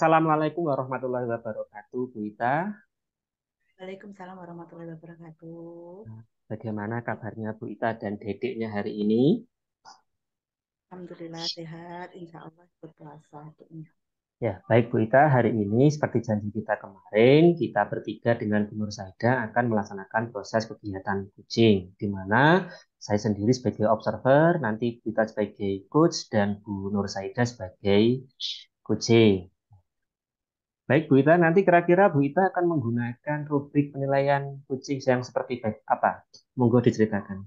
Assalamualaikum warahmatullahi wabarakatuh, Bu Ita. Waalaikumsalam warahmatullahi wabarakatuh. Bagaimana kabarnya Bu Ita dan dedeknya hari ini? Alhamdulillah sehat, insya Allah berpuasa. Ya, baik Bu Ita, hari ini seperti janji kita kemarin, kita bertiga dengan Bu Nur Saida akan melaksanakan proses kegiatan coaching, di mana saya sendiri sebagai observer, nanti Bu Ita sebagai coach, dan Bu Nur Saida sebagai coaching. Baik Bu Ita, nanti kira-kira Bu Ita akan menggunakan rubrik penilaian coaching yang seperti apa? Monggo diceritakan.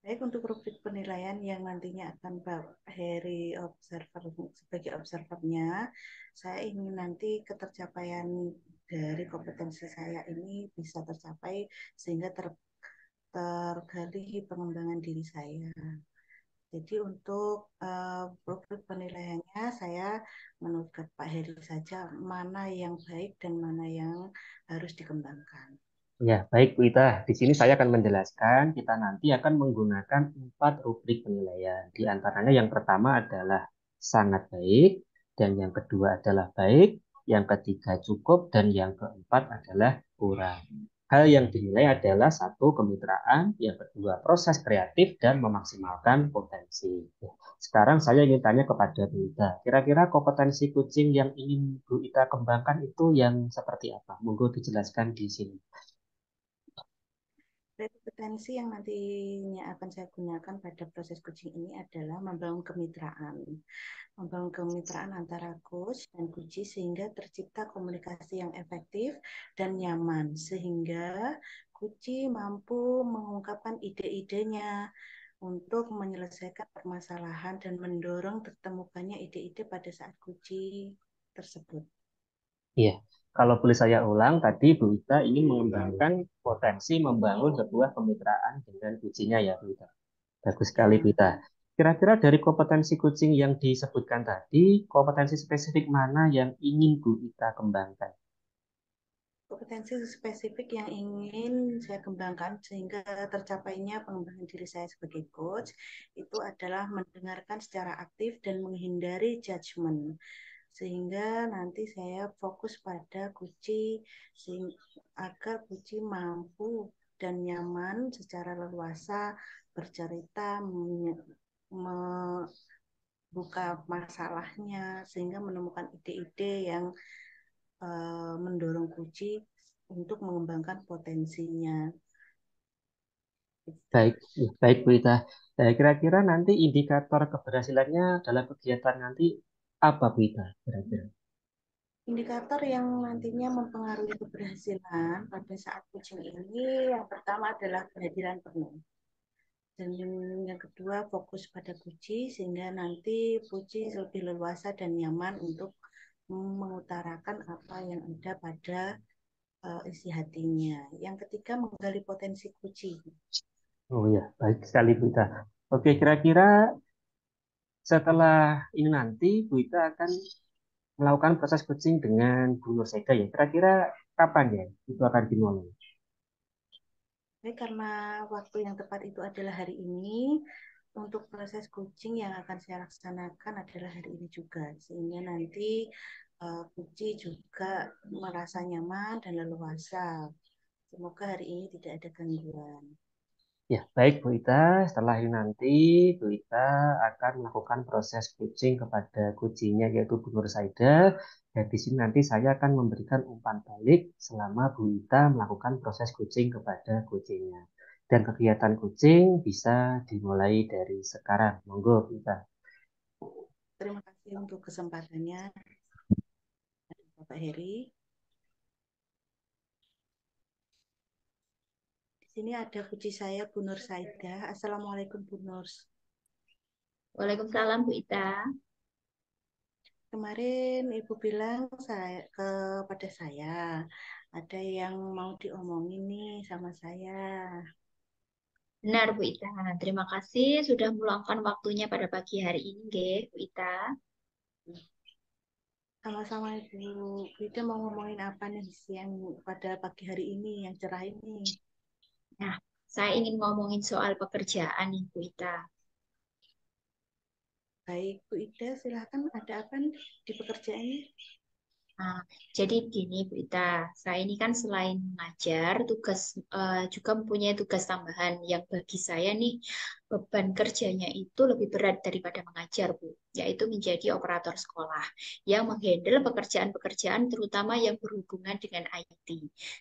Baik untuk rubrik penilaian yang nantinya akan Pak Heri observer sebagai observernya, saya ingin nanti ketercapaian dari kompetensi saya ini bisa tercapai sehingga tergali pengembangan diri saya. Jadi untuk rubrik penilaiannya saya menurut Pak Heri saja mana yang baik dan mana yang harus dikembangkan. Ya, baik Bu Ita. Di sini saya akan menjelaskan, kita nanti akan menggunakan 4 rubrik penilaian. Di antaranya yang pertama adalah sangat baik, dan yang kedua adalah baik, yang ketiga cukup, dan yang keempat adalah kurang. Hal yang dinilai adalah satu, kemitraan, yang kedua proses kreatif, dan memaksimalkan potensi. Sekarang saya ingin tanya kepada Bu Ita, kira-kira kompetensi kucing yang ingin Bu Ita kembangkan itu yang seperti apa? Monggo dijelaskan di sini. Kompetensi yang nantinya akan saya gunakan pada proses coaching ini adalah membangun kemitraan. Membangun kemitraan antara coach dan coachee sehingga tercipta komunikasi yang efektif dan nyaman. Sehingga coachee mampu mengungkapkan ide-idenya untuk menyelesaikan permasalahan dan mendorong tertemukannya ide-ide pada saat coaching tersebut. Iya, kalau boleh saya ulang, tadi Bu Ita ingin mengembangkan potensi membangun sebuah kemitraan dengan kucingnya ya Bu Ita. Bagus sekali Bu Ya, Ita. Kira-kira dari kompetensi kucing yang disebutkan tadi, kompetensi spesifik mana yang ingin Bu Ita kembangkan? kompetensi spesifik yang ingin saya kembangkan sehingga tercapainya pengembangan diri saya sebagai coach itu adalah mendengarkan secara aktif dan menghindari judgement sehingga nanti saya fokus pada kunci agar kunci mampu dan nyaman secara leluasa bercerita membuka masalahnya sehingga menemukan ide-ide yang mendorong kunci untuk mengembangkan potensinya. Gitu. Baik, baik Bu Ita. Kira-kira nanti indikator keberhasilannya dalam kegiatan nanti apa Bu Ita? Kira-kira. Indikator yang nantinya mempengaruhi keberhasilan pada saat coaching ini yang pertama adalah kehadiran penuh. Dan yang kedua fokus pada puji sehingga nanti puji lebih leluasa dan nyaman untuk mengutarakan apa yang ada pada isi hatinya. Yang ketiga menggali potensi puji. Oh ya, baik sekali Bu Ita. Oke, kira-kira setelah ini nanti Bu Ita akan melakukan proses coaching dengan Bu Nur Saida ya. Kira-kira kapan ya itu akan dimulai? Jadi karena waktu yang tepat itu adalah hari ini, untuk proses coaching yang akan saya laksanakan adalah hari ini juga, sehingga nanti Puji juga merasa nyaman dan leluasa. Semoga hari ini tidak ada gangguan. Ya, baik Bu Ita. Setelah ini nanti Bu Ita akan melakukan proses coaching kepada kucingnya yaitu Bu Nur Saida. Dan di sini nanti saya akan memberikan umpan balik selama Bu Ita melakukan proses coaching kepada kucingnya. Dan kegiatan coaching bisa dimulai dari sekarang. Monggo Bu Ita. Terima kasih untuk kesempatannya, Bapak Heri. Di sini ada puji saya, Bu Nur Saida. Assalamualaikum, Bu Nur. Waalaikumsalam Bu Ita. Kemarin Ibu bilang kepada saya, ada yang mau diomongin nih sama saya. Benar Bu Ita. Terima kasih sudah meluangkan waktunya pada pagi hari ini, nggih, Bu Ita. Sama-sama Ibu. Kita mau ngomongin apa nih siang pada pagi hari ini yang cerah ini? Nah, saya ingin ngomongin soal pekerjaan nih Bu Ita. Baik, Bu Ida, silakan ada apa nih di pekerjaannya? Nah, jadi gini Bu Ita, saya ini kan selain mengajar, juga mempunyai tugas tambahan yang bagi saya nih beban kerjanya itu lebih berat daripada mengajar Bu, yaitu menjadi operator sekolah yang menghandle pekerjaan-pekerjaan terutama yang berhubungan dengan IT.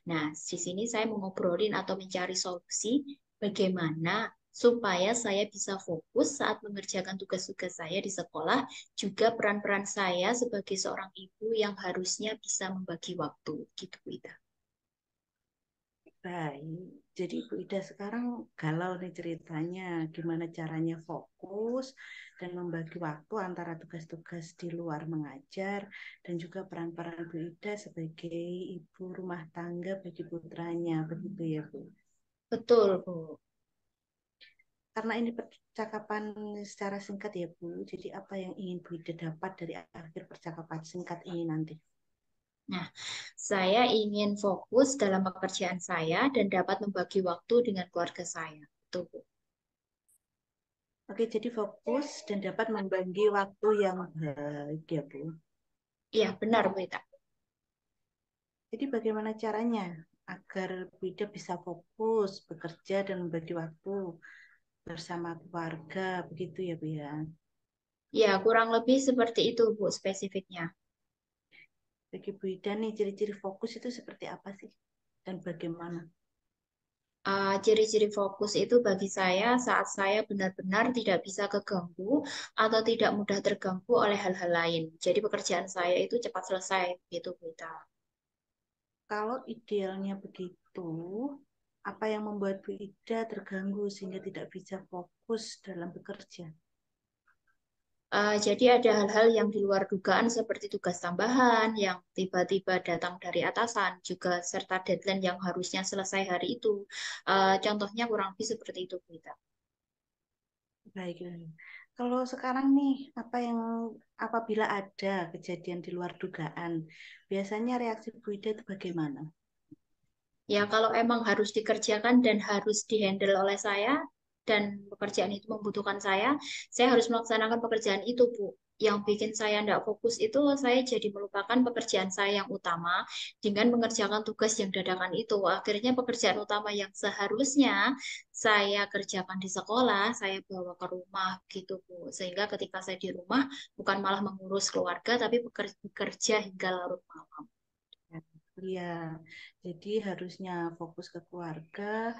Nah, di sini saya mau ngobrolin atau mencari solusi bagaimana supaya saya bisa fokus saat mengerjakan tugas-tugas saya di sekolah juga peran-peran saya sebagai seorang ibu yang harusnya bisa membagi waktu gitu Bu Ida. Baik, jadi Bu Ida sekarang galau nih ceritanya, gimana caranya fokus dan membagi waktu antara tugas-tugas di luar mengajar dan juga peran-peran Bu Ida sebagai ibu rumah tangga bagi putranya, begitu ya Bu? Betul Bu. Karena ini percakapan secara singkat ya Bu, jadi apa yang ingin Bu Ida dapat dari akhir percakapan singkat ini nanti? Nah, saya ingin fokus dalam pekerjaan saya dan dapat membagi waktu dengan keluarga saya. Betul Bu. Oke, jadi fokus dan dapat membagi waktu yang baik ya Bu. Iya, benar Bu Ita. Jadi bagaimana caranya agar Bu Ida bisa fokus bekerja dan membagi waktu bersama keluarga, begitu ya Bu ya? Ya, kurang lebih seperti itu Bu spesifiknya. Bagi Bu Ida nih, ciri-ciri fokus itu seperti apa sih? Dan bagaimana? Ciri-ciri fokus itu bagi saya saat saya benar-benar tidak bisa keganggu atau tidak mudah terganggu oleh hal-hal lain. Jadi pekerjaan saya itu cepat selesai, gitu Bu Ita. Kalau idealnya begitu, apa yang membuat Bu Ida terganggu sehingga tidak bisa fokus dalam bekerja? Jadi ada hal-hal yang di luar dugaan seperti tugas tambahan yang tiba-tiba datang dari atasan, juga serta deadline yang harusnya selesai hari itu. Contohnya kurang lebih seperti itu, Bu Ita. Baik. Kalau sekarang nih, apa yang apabila ada kejadian di luar dugaan, biasanya reaksi Bu Ida itu bagaimana? Ya, kalau emang harus dikerjakan dan harus dihandle oleh saya, dan pekerjaan itu membutuhkan saya harus melaksanakan pekerjaan itu, Bu. Yang bikin saya tidak fokus itu, saya jadi melupakan pekerjaan saya yang utama dengan mengerjakan tugas yang dadakan itu. Akhirnya pekerjaan utama yang seharusnya saya kerjakan di sekolah, saya bawa ke rumah gitu, Bu. Sehingga ketika saya di rumah, bukan malah mengurus keluarga, tapi bekerja hingga larut malam. Iya, jadi harusnya fokus ke keluarga,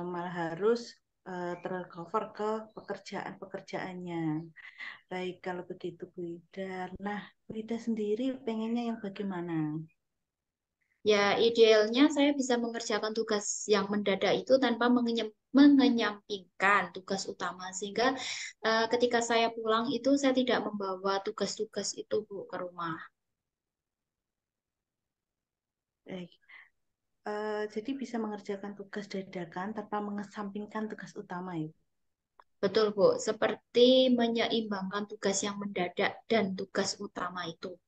malah harus tercover ke pekerjaan-pekerjaannya. Baik, kalau begitu Bu Ida. Nah, Bu Ida sendiri pengennya yang bagaimana? Ya, idealnya saya bisa mengerjakan tugas yang mendadak itu tanpa mengenyampingkan tugas utama, sehingga ketika saya pulang itu saya tidak membawa tugas-tugas itu Bu ke rumah. Baik, jadi bisa mengerjakan tugas dadakan tanpa mengesampingkan tugas utama ya. Betul Bu, seperti menyeimbangkan tugas yang mendadak dan tugas utama itu.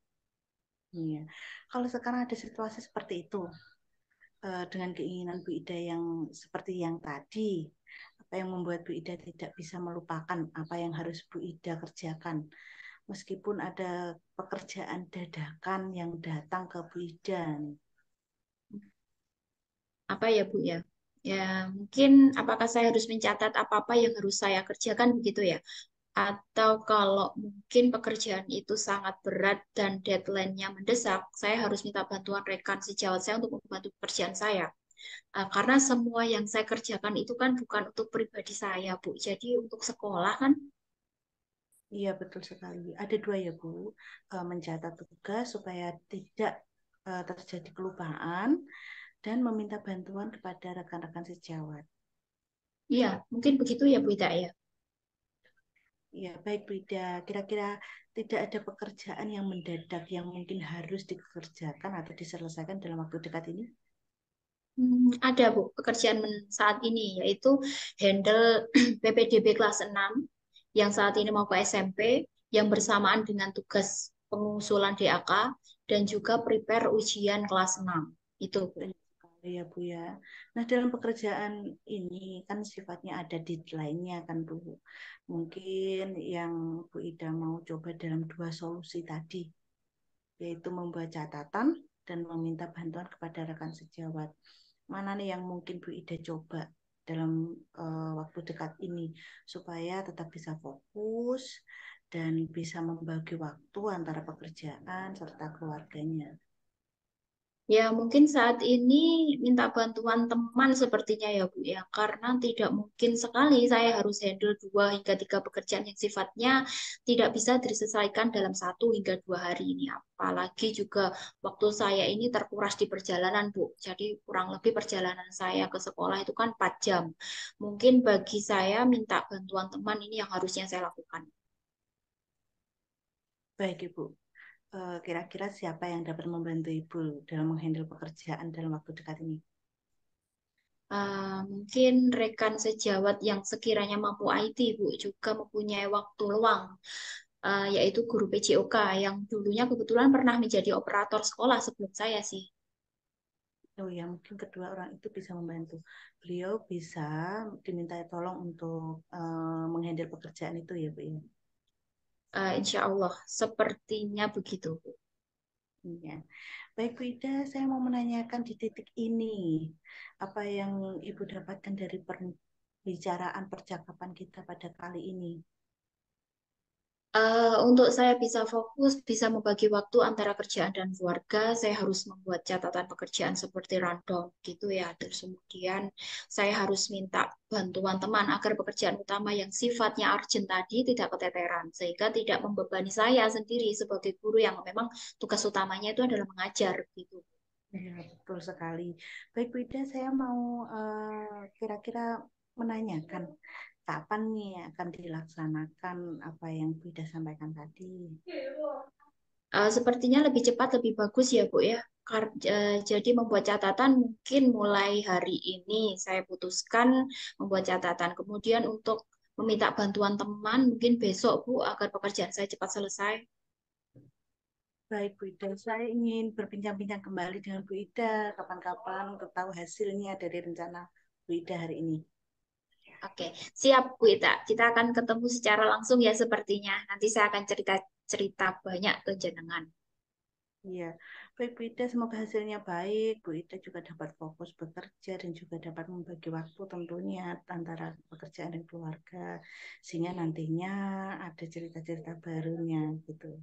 Iya. Kalau sekarang ada situasi seperti itu, dengan keinginan Bu Ida yang seperti yang tadi, apa yang membuat Bu Ida tidak bisa melupakan apa yang harus Bu Ida kerjakan, meskipun ada pekerjaan dadakan yang datang ke Bu Ida nih. Apa ya Bu ya? Ya, mungkin apakah saya harus mencatat apa-apa yang harus saya kerjakan begitu ya? Atau kalau mungkin pekerjaan itu sangat berat dan deadline-nya mendesak, saya harus minta bantuan rekan sejawat saya untuk membantu pekerjaan saya. Karena semua yang saya kerjakan itu kan bukan untuk pribadi saya, Bu. Jadi untuk sekolah kan, Iya betul sekali. Ada dua ya Bu, mencatat tugas supaya tidak terjadi kelupaan dan meminta bantuan kepada rekan-rekan sejawat. iya, mungkin begitu ya Bu Ida ya. Ya, baik Bu Ida. Kira-kira tidak ada pekerjaan yang mendadak yang mungkin harus dikerjakan atau diselesaikan dalam waktu dekat ini? Ada Bu, pekerjaan saat ini yaitu handle PPDB kelas 6 yang saat ini mau ke SMP, yang bersamaan dengan tugas pengusulan DAK dan juga prepare ujian kelas 6. Itu Bu. Iya Bu ya. Nah dalam pekerjaan ini kan sifatnya ada deadline-nya kan Bu. Mungkin yang Bu Ida mau coba dalam dua solusi tadi, yaitu membuat catatan dan meminta bantuan kepada rekan sejawat. Mana nih yang mungkin Bu Ida coba dalam waktu dekat ini supaya tetap bisa fokus dan bisa membagi waktu antara pekerjaan serta keluarganya. Ya, mungkin saat ini minta bantuan teman sepertinya ya, Bu, ya. Karena tidak mungkin sekali saya harus handle 2 hingga 3 pekerjaan yang sifatnya tidak bisa diselesaikan dalam 1 hingga 2 hari ini. Apalagi juga waktu saya ini terkuras di perjalanan, Bu. Jadi kurang lebih perjalanan saya ke sekolah itu kan 4 jam. Mungkin bagi saya minta bantuan teman ini yang harusnya saya lakukan. Baik Ibu. Kira-kira siapa yang dapat membantu Ibu dalam menghandle pekerjaan dalam waktu dekat ini? Mungkin rekan sejawat yang sekiranya mampu IT, Bu, juga mempunyai waktu luang, yaitu guru PJOK yang dulunya kebetulan pernah menjadi operator sekolah sebelum saya sih. Oh ya, mungkin kedua orang itu bisa membantu. Beliau bisa diminta tolong untuk menghandle pekerjaan itu ya, Bu ya. Insya Allah, sepertinya begitu, Bu. Iya. Baik Bu Ida, saya mau menanyakan di titik ini, apa yang Ibu dapatkan dari pembicaraan percakapan kita pada kali ini? Untuk saya bisa fokus, bisa membagi waktu antara kerjaan dan keluarga, saya harus membuat catatan pekerjaan seperti rundown gitu ya. Terus kemudian saya harus minta bantuan teman agar pekerjaan utama yang sifatnya urgent tadi tidak keteteran, sehingga tidak membebani saya sendiri sebagai guru yang memang tugas utamanya itu adalah mengajar gitu. Ya, betul sekali. Baik Bu Ida, saya mau kira-kira menanyakan kapan nih akan dilaksanakan apa yang Bu Ida sampaikan tadi? Sepertinya lebih cepat lebih bagus ya Bu ya. Jadi membuat catatan mungkin mulai hari ini saya putuskan membuat catatan. Kemudian untuk meminta bantuan teman mungkin besok Bu agar pekerjaan saya cepat selesai. Baik Bu Ida, saya ingin berbincang-bincang kembali dengan Bu Ida kapan-kapan untuk tahu hasilnya dari rencana Bu Ida hari ini. Oke, siap Bu Ita. Kita akan ketemu secara langsung ya sepertinya. Nanti saya akan cerita-cerita banyak ke jenengan. Iya, baik Bu Ida, semoga hasilnya baik. Bu Ida juga dapat fokus bekerja dan juga dapat membagi waktu tentunya antara pekerjaan dan keluarga, sehingga nantinya ada cerita-cerita barunya gitu.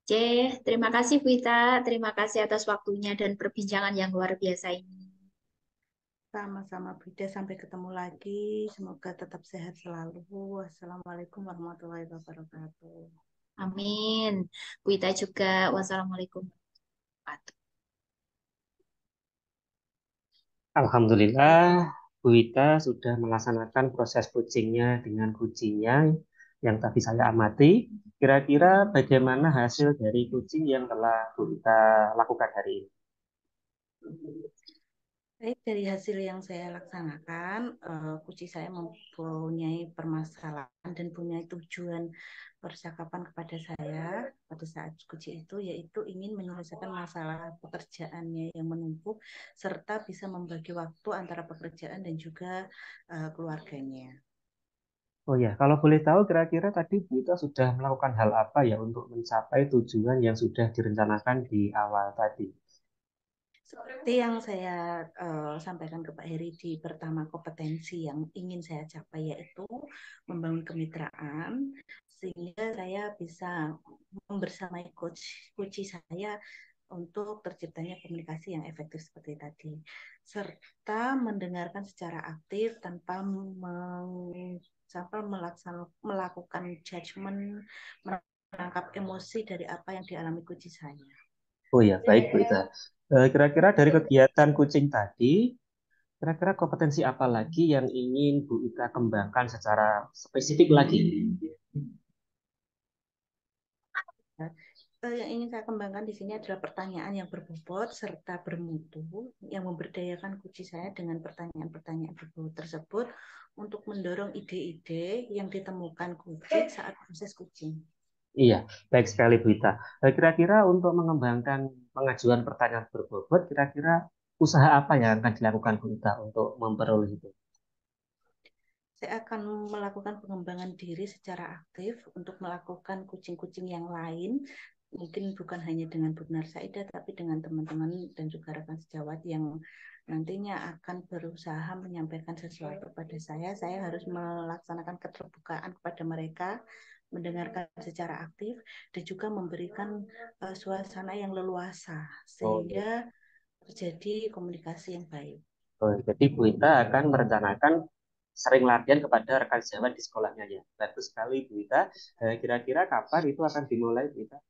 Oke, terima kasih Bu Ita. Terima kasih atas waktunya dan perbincangan yang luar biasa ini. Sama-sama Bu Ida, sampai ketemu lagi. Semoga tetap sehat selalu. Wassalamualaikum warahmatullahi wabarakatuh. Amin. Bu Ita juga. Wassalamualaikum warahmatullahi wabarakatuh. Alhamdulillah, Bu Wita sudah melaksanakan proses coachingnya dengan kuncinya yang tadi saya amati. Kira-kira bagaimana hasil dari coaching yang telah Bu Wita lakukan hari ini? Baik, dari hasil yang saya laksanakan, kunci saya mempunyai permasalahan dan punya tujuan percakapan kepada saya pada saat kunci itu, yaitu ingin menyelesaikan masalah pekerjaannya yang menumpuk, serta bisa membagi waktu antara pekerjaan dan juga keluarganya. Oh ya, kalau boleh tahu kira-kira tadi Bu Wita sudah melakukan hal apa ya untuk mencapai tujuan yang sudah direncanakan di awal tadi? Seperti yang saya sampaikan ke Pak Heri di pertama, kompetensi yang ingin saya capai yaitu membangun kemitraan sehingga saya bisa membersamai coach saya untuk terciptanya komunikasi yang efektif seperti tadi, serta mendengarkan secara aktif tanpa melakukan judgement, menangkap emosi dari apa yang dialami coach saya. Oh ya, baik Bu Wita. Kira-kira dari kegiatan coaching tadi, kira-kira kompetensi apa lagi yang ingin Bu Ita kembangkan secara spesifik lagi? Yang ingin saya kembangkan di sini adalah pertanyaan yang berbobot serta bermutu yang memberdayakan kunci saya dengan pertanyaan-pertanyaan berbobot tersebut untuk mendorong ide-ide yang ditemukan kucing saat proses kucing. Iya, baik sekali Bu Ita. Kira-kira untuk mengembangkan pengajuan pertanyaan berbobot, kira-kira usaha apa yang akan dilakukan Bu Ita untuk memperoleh itu? Saya akan melakukan pengembangan diri secara aktif untuk melakukan kucing-kucing yang lain, mungkin bukan hanya dengan Bu Nur Saida, tapi dengan teman-teman dan juga rekan sejawat yang nantinya akan berusaha menyampaikan sesuatu pada saya. Saya harus melaksanakan keterbukaan kepada mereka, mendengarkan secara aktif, dan juga memberikan suasana yang leluasa, Oh, sehingga terjadi komunikasi yang baik. oh, jadi Bu Ita akan merencanakan sering latihan kepada rekan sejawat di sekolahnya ya. Bagus sekali Bu Ita. Kira-kira kapan itu akan dimulai Bu Ita?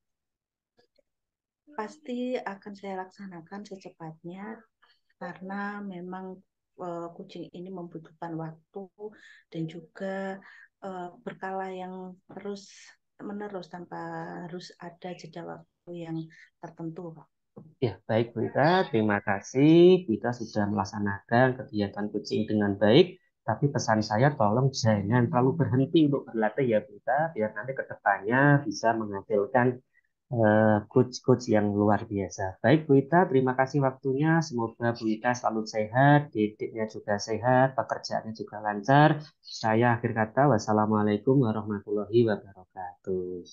Pasti akan saya laksanakan secepatnya karena memang kucing ini membutuhkan waktu dan juga berkala yang terus menerus tanpa harus ada jeda waktu yang tertentu, Pak. Ya, baik Bu Ita. Terima kasih. Bu Ita sudah melaksanakan kegiatan kucing dengan baik. Tapi pesan saya tolong jangan terlalu berhenti untuk berlatih ya Bu Ita. Biar nanti ke depannya bisa menghasilkan coach-coach yang luar biasa. Baik Bu Ita, terima kasih waktunya. Semoga Bu Ita selalu sehat, didiknya juga sehat, pekerjaannya juga lancar. Saya akhir kata, wassalamualaikum warahmatullahi wabarakatuh.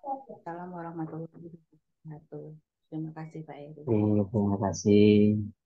Assalamualaikum warahmatullahi wabarakatuh. Terima kasih Pak Eri. Terima kasih.